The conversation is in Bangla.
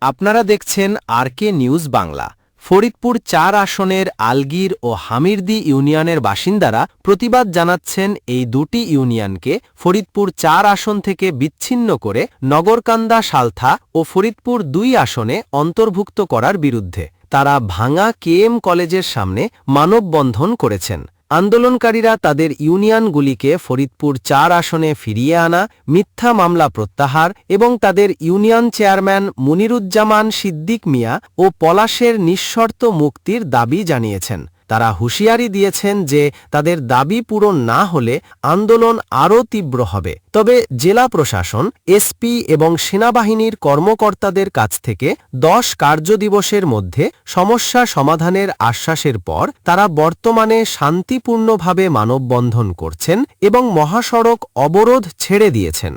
আপনারা দেখছেন আরকে নিউজ বাংলা। ফরিদপুর ৪ আসনের আলগীর ও হামিরদী ইউনিয়নের বাসিন্দারা প্রতিবাদ জানাচ্ছেন এই দুটি ইউনিয়নকে ফরিদপুর ৪ আসন থেকে বিচ্ছিন্ন করে নগরকান্দা সালথা ও ফরিদপুর ২ আসনে অন্তর্ভুক্ত করার বিরুদ্ধে। তারা ভাঙা কেএম কলেজের সামনে মানববন্ধন করেছেন। আন্দোলনকারীরা তাদের ইউনিয়নগুলিকে ফরিদপুর ৪ আসনে ফিরিয়ে আনা, মিথ্যা মামলা প্রত্যাহার এবং তাদের ইউনিয়ন চেয়ারম্যান মুনিরুজ্জামান সিদ্দিক মিয়া ও পলাশের নিঃশর্ত মুক্তির দাবি জানিয়েছেন। তারা হুঁশিয়ারি দিয়েছেন যে তাদের দাবি পূরণ না হলে আন্দোলন আরও তীব্র হবে। তবে জেলা প্রশাসন, এসপি এবং সেনাবাহিনীর কর্মকর্তাদের কাছ থেকে ১০ কার্যদিবসের মধ্যে সমস্যা সমাধানের আশ্বাসের পর তারা বর্তমানে শান্তিপূর্ণভাবে মানববন্ধন করছেন এবং মহাসড়ক অবরোধ ছেড়ে দিয়েছেন।